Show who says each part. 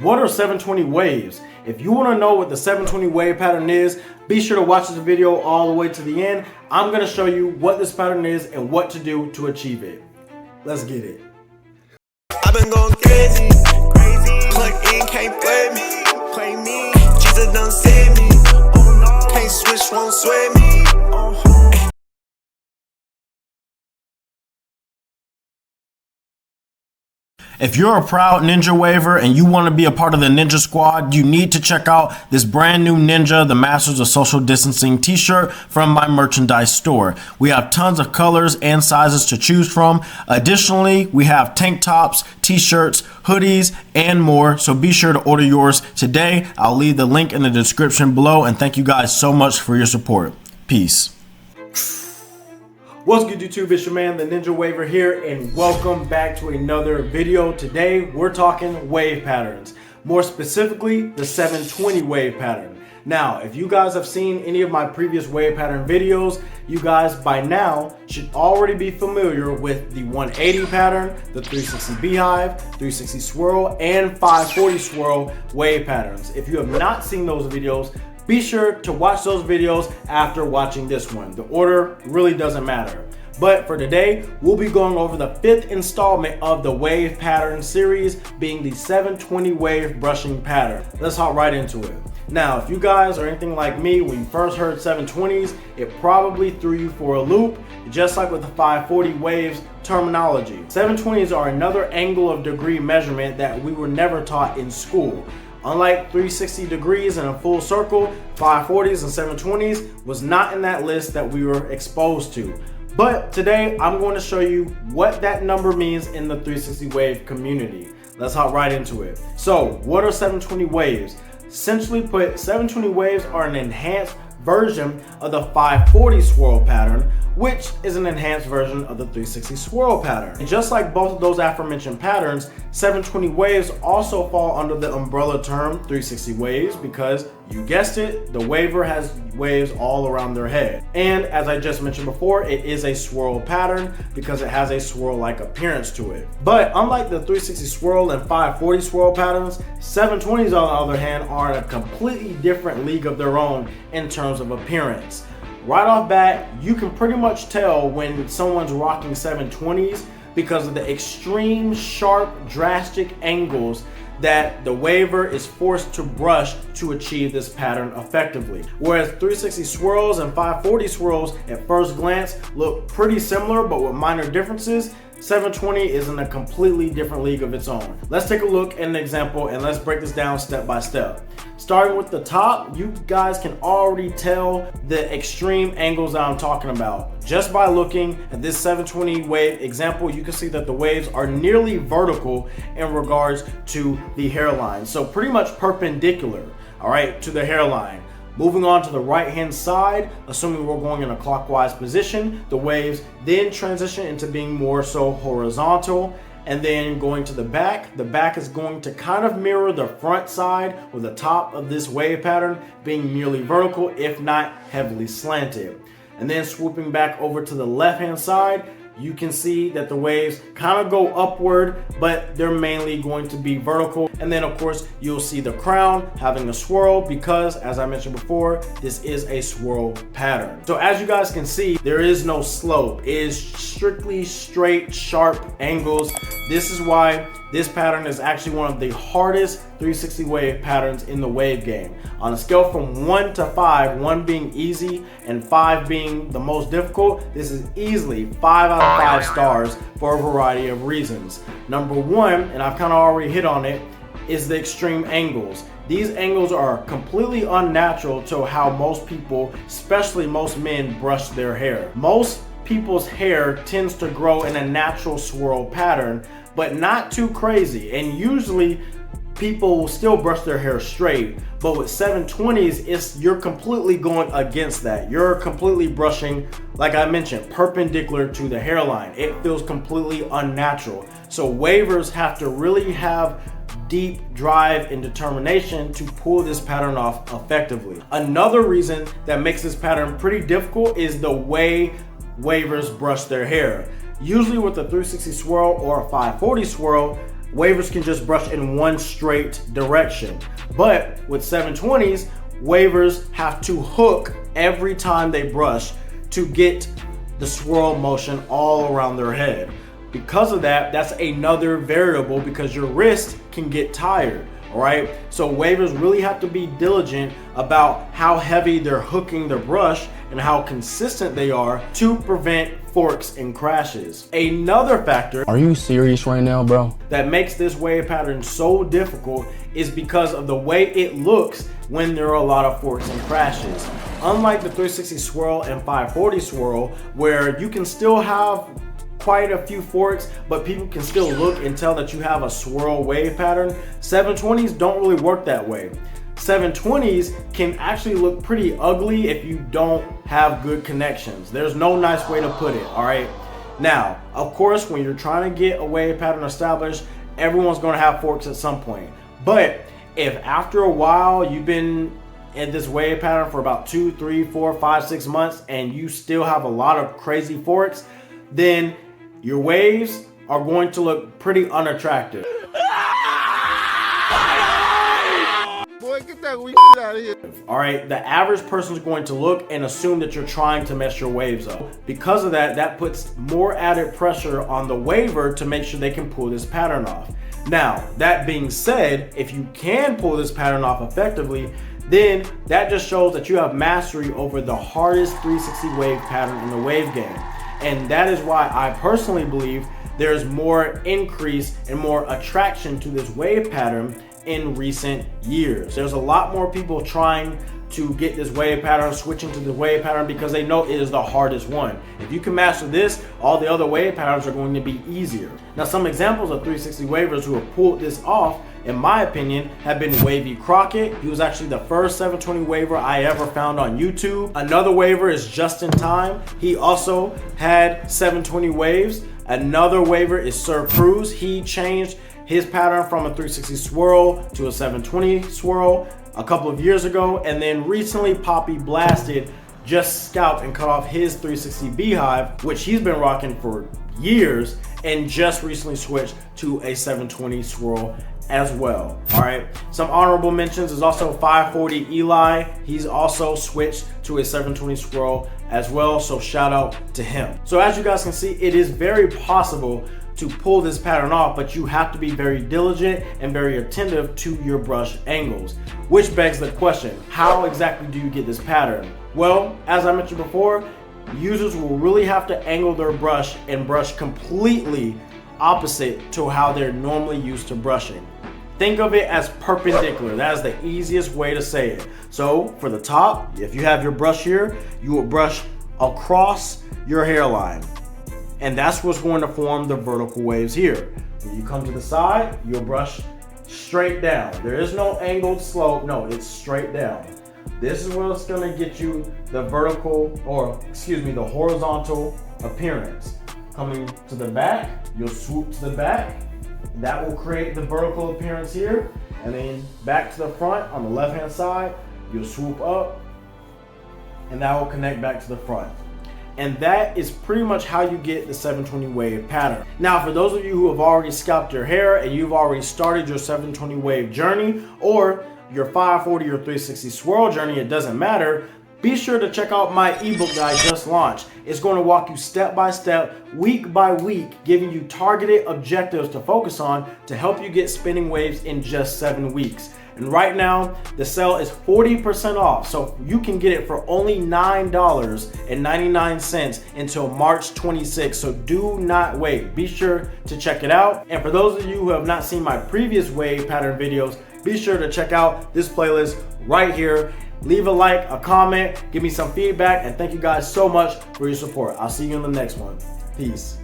Speaker 1: What are 720 waves? If you want to know what the 720 wave pattern is, be sure to watch this video all the way to the end. I'm going to show you what this pattern is and what to do to achieve it. Let's get it.
Speaker 2: I've been going crazy. Plug in, can't play me. Jesus done save me. Can't switch, won't sway me.
Speaker 1: If you're a proud Ninja waver and you want to be a part of the Ninja Squad, you need to check out this brand new Ninja, the Masters of Social Distancing t-shirt from my merchandise store. We have tons of colors and sizes to choose from. Additionally, we have tank tops, t-shirts, hoodies, and more. So be sure to order yours today. I'll leave the link in the description below, and thank you guys so much for your support. Peace. What's good, YouTube? It's your man, the Ninja Waver here, and welcome back to another video. Today, we're talking wave patterns. More specifically, the 720 wave pattern. Now, if you guys have seen any of my previous wave pattern videos, you guys by now should already be familiar with the 180 pattern, the 360 beehive, 360 swirl, and 540 swirl wave patterns. If you have not seen those videos, be sure to watch those videos after watching this one. The order really doesn't matter. But for today, we'll be going over the 5th installment of the wave pattern series, being the 720 wave brushing pattern. Let's hop right into it. Now, if you guys are anything like me, when you first heard 720s, it probably threw you for a loop, just like with the 540 waves terminology. 720s are another angle of degree measurement that we were never taught in school. Unlike 360 degrees and a full circle, 540s and 720s was not in that list that we were exposed to. But today I'm going to show you what that number means in the 360 wave community. Let's hop right into it. So what are 720 waves? Essentially put, 720 waves are an enhanced version of the 540 swirl pattern, which is an enhanced version of the 360 swirl pattern. And just like both of those aforementioned patterns, 720 waves also fall under the umbrella term 360 waves because, you guessed it, the waver has waves all around their head. And as I just mentioned before, it is a swirl pattern because it has a swirl-like appearance to it. But unlike the 360 swirl and 540 swirl patterns, 720s on the other hand are in a completely different league of their own in terms of appearance. Right off bat, you can pretty much tell when someone's rocking 720s because of the extreme, sharp, drastic angles that the waver is forced to brush to achieve this pattern effectively. Whereas 360 swirls and 540 swirls at first glance look pretty similar but with minor differences, 720 is in a completely different league of its own. Let's take a look at an example and let's break this down step by step. Starting with the top, you guys can already tell the extreme angles that I'm talking about. Just by looking at this 720 wave example, you can see that the waves are nearly vertical in regards to the hairline. So pretty much perpendicular, all right, to the hairline. Moving on to the right hand side, assuming we're going in a clockwise position, the waves then transition into being more so horizontal. And then going to the back is going to kind of mirror the front side, with the top of this wave pattern being merely vertical, if not heavily slanted. And then swooping back over to the left hand side, you can see that the waves kind of go upward, but they're mainly going to be vertical. And then of course, you'll see the crown having a swirl because, as I mentioned before, this is a swirl pattern. So as you guys can see, there is no slope. It is strictly straight, sharp angles. This is why this pattern is actually one of the hardest 360 wave patterns in the wave game. On a scale from 1 to 5, 1 being easy and 5 being the most difficult, this is easily 5 out of 5 stars for a variety of reasons. Number 1, and I've kind of already hit on it, is the extreme angles. These angles are completely unnatural to how most people, especially most men, brush their hair. Most people's hair tends to grow in a natural swirl pattern, but not too crazy. And usually people will still brush their hair straight, but with 720s, you're completely going against that. You're completely brushing, like I mentioned, perpendicular to the hairline. It feels completely unnatural. So wavers have to really have deep drive and determination to pull this pattern off effectively. Another reason that makes this pattern pretty difficult is the way wavers brush their hair. Usually with a 360 swirl or a 540 swirl, waivers can just brush in one straight direction. But with 720s, waivers have to hook every time they brush to get the swirl motion all around their head. Because of that, that's another variable because your wrist can get tired. All right, so waivers really have to be diligent about how heavy they're hooking their brush and how consistent they are to prevent forks and crashes. Another factor,
Speaker 3: are you serious right now, bro?
Speaker 1: That makes this wave pattern so difficult is because of the way it looks when there are a lot of forks and crashes. Unlike the 360 swirl and 540 swirl, where you can still have quite a few forks, but people can still look and tell that you have a swirl wave pattern, 720s don't really work that way. 720s can actually look pretty ugly if you don't have good connections. There's no nice way to put it, all right? Now, of course, when you're trying to get a wave pattern established, everyone's gonna have forks at some point. But if after a while you've been in this wave pattern for about 2, 3, 4, 5, 6 months and you still have a lot of crazy forks, then your waves are going to look pretty unattractive.
Speaker 4: Boy, get that weak shit out of here.
Speaker 1: All right, the average person is going to look and assume that you're trying to mess your waves up. Because of that, that puts more added pressure on the waver to make sure they can pull this pattern off. Now, that being said, if you can pull this pattern off effectively, then that just shows that you have mastery over the hardest 360 wave pattern in the wave game. And that is why I personally believe there's more increase and more attraction to this wave pattern in recent years. There's a lot more people trying to get this wave pattern, switching to the wave pattern because they know it is the hardest one. If you can master this, all the other wave patterns are going to be easier. Now, some examples of 360 waivers who have pulled this off, in my opinion, have been Wavy Crockett. He was actually the first 720 waiver I ever found on YouTube. Another waiver is Just in Time. He also had 720 waves. Another waiver is Sir Cruz. He changed his pattern from a 360 swirl to a 720 swirl a couple of years ago, and then recently Poppy Blasted just scalped and cut off his 360 beehive, which he's been rocking for years, and just recently switched to a 720 swirl as well. All right, some honorable mentions is also 540 Eli. He's also switched to a 720 swirl as well, so shout out to him. So as you guys can see, it is very possible to pull this pattern off, but you have to be very diligent and very attentive to your brush angles, which begs the question, how exactly do you get this pattern? Well, as I mentioned before, users will really have to angle their brush and brush completely opposite to how they're normally used to brushing. Think of it as perpendicular. That is the easiest way to say it. So for the top, if you have your brush here, you will brush across your hairline. And that's what's going to form the vertical waves here. When you come to the side, you'll brush straight down. There is no angled slope, no, it's straight down. This is what's gonna get you the vertical, or excuse me, the horizontal appearance. Coming to the back, you'll swoop to the back. That will create the vertical appearance here. And then back to the front on the left-hand side, you'll swoop up, and that will connect back to the front. And that is pretty much how you get the 720 wave pattern. Now, for those of you who have already scalped your hair and you've already started your 720 wave journey, or your 540 or 360 swirl journey, it doesn't matter, be sure to check out my ebook that I just launched. It's going to walk you step by step, week by week, giving you targeted objectives to focus on to help you get spinning waves in just 7 weeks. And right now, the sale is 40% off, so you can get it for only $9.99 until March 26th, so do not wait. Be sure to check it out. And for those of you who have not seen my previous wave pattern videos, be sure to check out this playlist right here. Leave a like, a comment, give me some feedback, and thank you guys so much for your support. I'll see you in the next one. Peace.